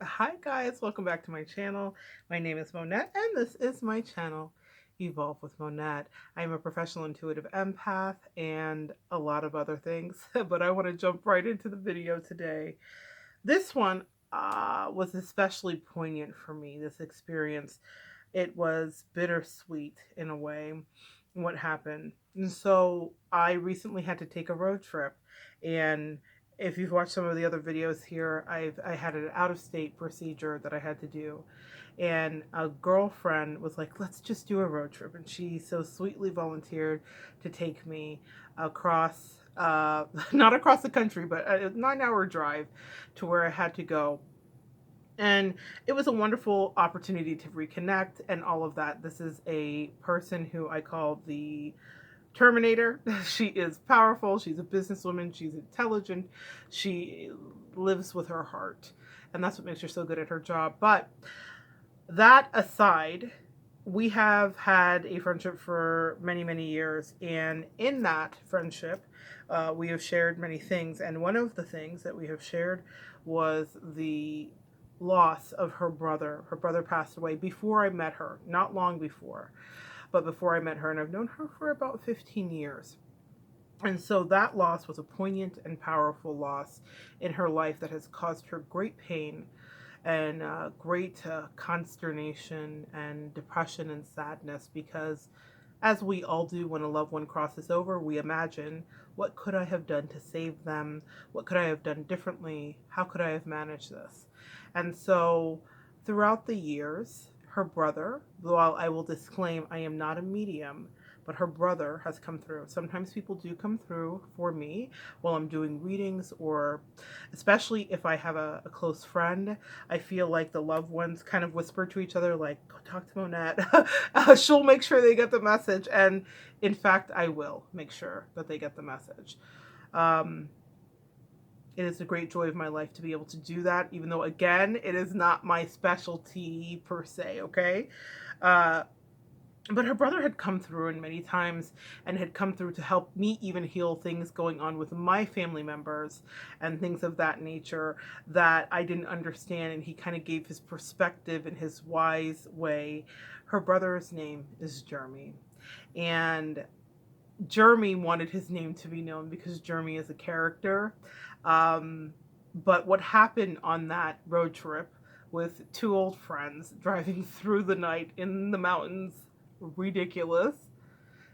Hi guys, welcome back to my channel. My name is Monette and this is my channel, Evolve with Monette. I am a professional intuitive empath and a lot of other things, but I want to jump right into the video today. This one was especially poignant for me, this experience. It was bittersweet in a way, what happened. And so I recently had to take a road trip, and if you've watched some of the other videos here, I had an out of state procedure that I had to do, and a girlfriend was like, "Let's just do a road trip," and she so sweetly volunteered to take me across, not across the country, but a 9 hour drive to where I had to go. And it was a wonderful opportunity to reconnect and all of that. This is a person who I call the Terminator. She is powerful. She's a businesswoman. She's intelligent. She lives with her heart. And that's what makes her so good at her job. But that aside, we have had a friendship for many, many years. And in that friendship, we have shared many things. And one of the things that we have shared was the loss of her brother. Her brother passed away before I met her, not long before, but before I met her. And I've known her for about 15 years. And so that loss was a poignant and powerful loss in her life that has caused her great pain and great consternation and depression and sadness because, as we all do when a loved one crosses over, we imagine, what could I have done to save them? What could I have done differently? How could I have managed this? And so throughout the years, her brother, while I will disclaim I am not a medium, but her brother has come through. Sometimes people do come through for me while I'm doing readings, or especially if I have a close friend. I feel like the loved ones kind of whisper to each other, like, go talk to Monette. She'll make sure they get the message. And in fact, I will make sure that they get the message. Um, it is a great joy of my life to be able to do that, even though, again, it is not my specialty per se, okay? Uh, but her brother had come through and many times and had come through to help me even heal things going on with my family members and things of that nature that I didn't understand, and he kind of gave his perspective in his wise way. Her brother's name is Jeremy, and Jeremy wanted his name to be known because Jeremy is a character. Um, but what happened on that road trip with two old friends driving through the night in the mountains, ridiculous,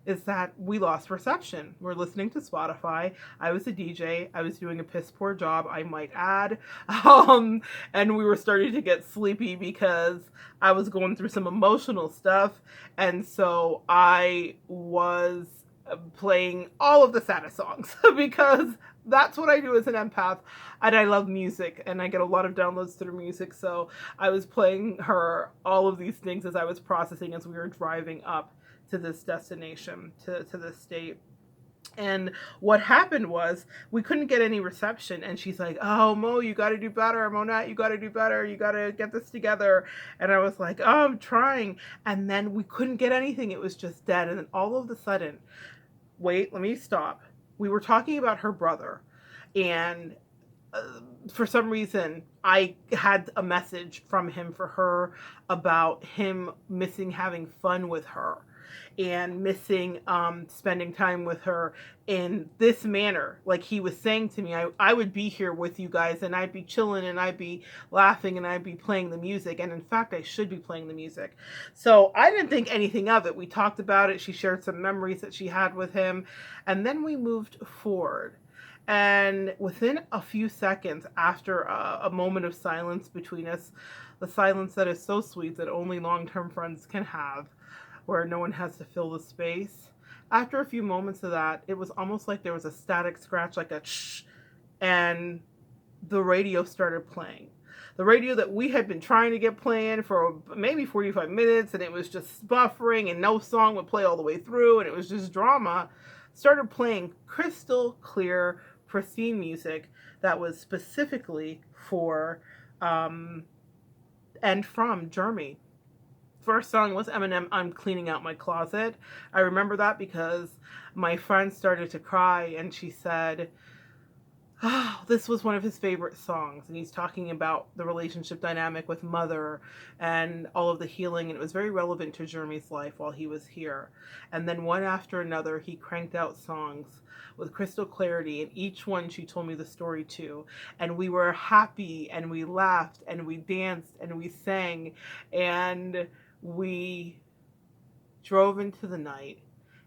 is that we lost reception. We're listening to Spotify. I was a DJ. I was doing a piss poor job, I might add. And we were starting to get sleepy because I was going through some emotional stuff. And so I was playing all of the saddest songs because that's what I do as an empath, and I love music, and I get a lot of downloads through music. So I was playing her all of these things as I was processing as we were driving up to this destination, to this state. And what happened was we couldn't get any reception, and she's like, "Oh, Mo, you got to do better. Monette, you got to do better. You got to get this together." And I was like, "Oh, I'm trying." And then we couldn't get anything. It was just dead. And then all of a sudden, wait, let me stop. We were talking about her brother, and for some reason, I had a message from him for her about him missing having fun with her and missing spending time with her in this manner. Like he was saying to me, I would be here with you guys and I'd be chilling and I'd be laughing and I'd be playing the music. And in fact, I should be playing the music. So I didn't think anything of it. We talked about it. She shared some memories that she had with him. And then we moved forward. And within a few seconds after a moment of silence between us, the silence that is so sweet that only long term friends can have, where no one has to fill the space. After a few moments of that, it was almost like there was a static scratch, like a shh, and the radio started playing. The radio that we had been trying to get playing for maybe 45 minutes, and it was just buffering, and no song would play all the way through, and it was just drama, started playing crystal clear, pristine music that was specifically for and from Jeremy. First song was Eminem, I'm Cleaning Out My Closet. I remember that because my friend started to cry and she said, Oh, this was one of his favorite songs, and he's talking about the relationship dynamic with mother and all of the healing, and it was very relevant to Jeremy's life while he was here. And then one after another, he cranked out songs with crystal clarity, and each one she told me the story to. And we were happy, and we laughed, and we danced, and we sang, and we drove into the night,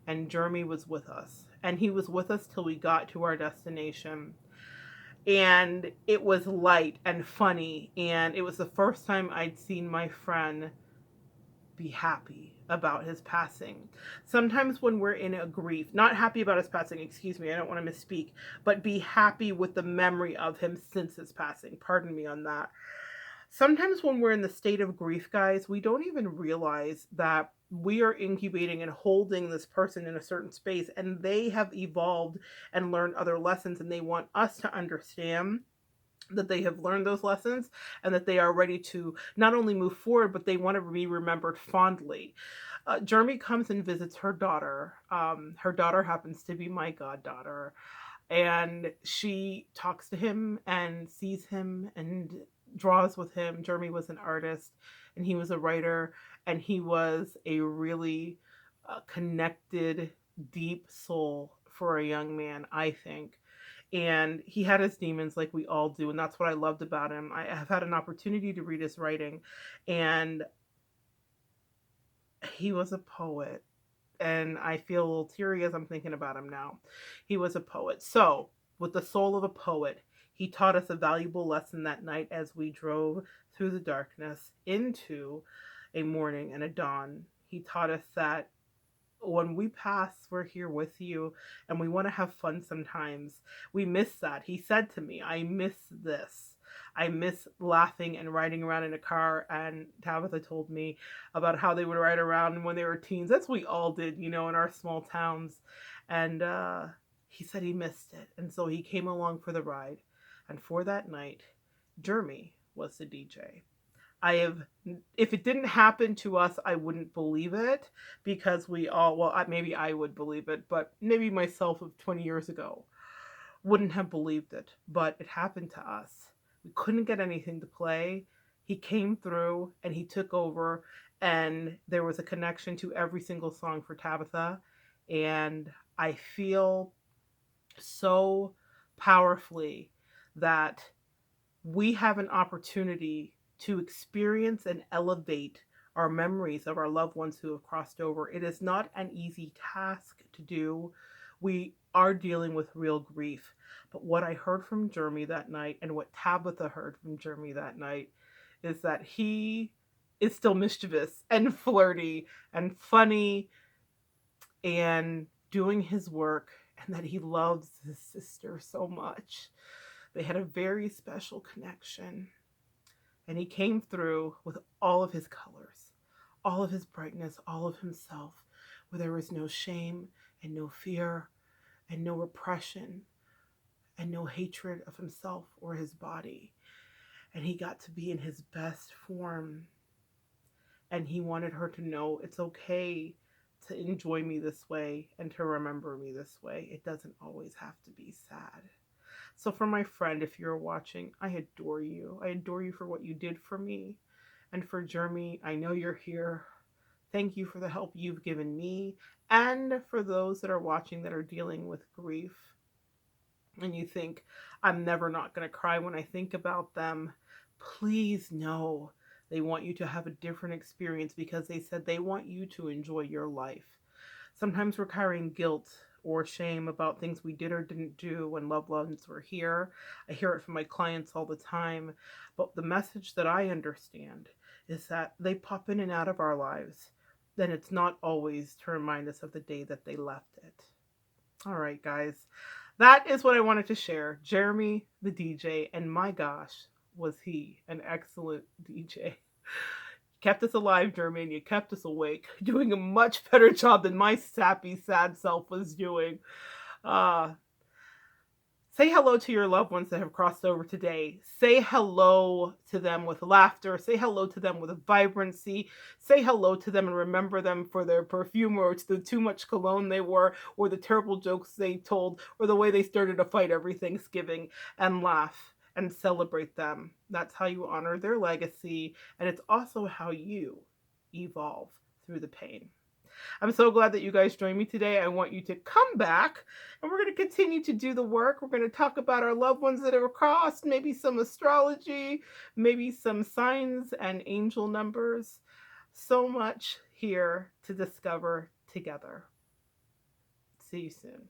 and Jeremy was with us. And he was with us till we got to our destination, and it was light and funny, and it was the first time I'd seen my friend be happy about his passing. Sometimes when we're in a grief, not happy about his passing, excuse me, I don't want to misspeak, but be happy with the memory of him since his passing. Pardon me on that. Sometimes when we're in the state of grief, guys, we don't even realize that we are incubating and holding this person in a certain space, and they have evolved and learned other lessons, and they want us to understand that they have learned those lessons and that they are ready to not only move forward, but they want to be remembered fondly. Jeremy comes and visits her daughter. Her daughter happens to be my goddaughter, and she talks to him and sees him and draws with him. Jeremy was an artist, and he was a writer, and he was a really connected, deep soul for a young man, I think. And he had his demons like we all do, and that's what I loved about him. I have had an opportunity to read his writing, and he was a poet, and I feel a little teary as I'm thinking about him now. He was a poet. So, with the soul of a poet, he taught us a valuable lesson that night as we drove through the darkness into a morning and a dawn. He taught us that when we pass, we're here with you, and we want to have fun sometimes. We miss that. He said to me, I miss this. I miss laughing and riding around in a car. And Tabitha told me about how they would ride around when they were teens. That's what we all did, in our small towns. And he said he missed it. And so he came along for the ride. And for that night, Jeremy was the DJ. If it didn't happen to us, I wouldn't believe it, because maybe I would believe it, but maybe myself of 20 years ago wouldn't have believed it. But it happened to us. We couldn't get anything to play. He came through and he took over, and there was a connection to every single song for Tabitha. And I feel so powerfully that we have an opportunity to experience and elevate our memories of our loved ones who have crossed over. It is not an easy task to do. We are dealing with real grief. But what I heard from Jeremy that night, and what Tabitha heard from Jeremy that night, is that he is still mischievous and flirty and funny and doing his work, and that he loves his sister so much. They had a very special connection. And he came through with all of his colors, all of his brightness, all of himself, where there was no shame and no fear and no repression and no hatred of himself or his body. And he got to be in his best form. And he wanted her to know it's okay to enjoy me this way and to remember me this way. It doesn't always have to be sad. So for my friend, if you're watching, I adore you. I adore you for what you did for me. And for Jeremy, I know you're here. Thank you for the help you've given me. And for those that are watching that are dealing with grief, and you think, I'm never not going to cry when I think about them, please know they want you to have a different experience, because they said they want you to enjoy your life. Sometimes we're carrying guilt or shame about things we did or didn't do when loved ones were here. I hear it from my clients all the time. But the message that I understand is that they pop in and out of our lives. Then it's not always to remind us of the day that they left it. All right, guys. That is what I wanted to share. Jeremy, the DJ, and my gosh, was he an excellent DJ. Kept us alive, Jeremy, and you kept us awake, doing a much better job than my sappy, sad self was doing. Say hello to your loved ones that have crossed over today. Say hello to them with laughter. Say hello to them with vibrancy. Say hello to them and remember them for their perfume or the too much cologne they wore or the terrible jokes they told or the way they started a fight every Thanksgiving, and laugh and celebrate them. That's how you honor their legacy, and it's also how you evolve through the pain. I'm so glad that you guys joined me today. I want you to come back and we're going to continue to do the work. We're going to talk about our loved ones that have crossed, maybe some astrology, maybe some signs and angel numbers. So much here to discover together. See you soon.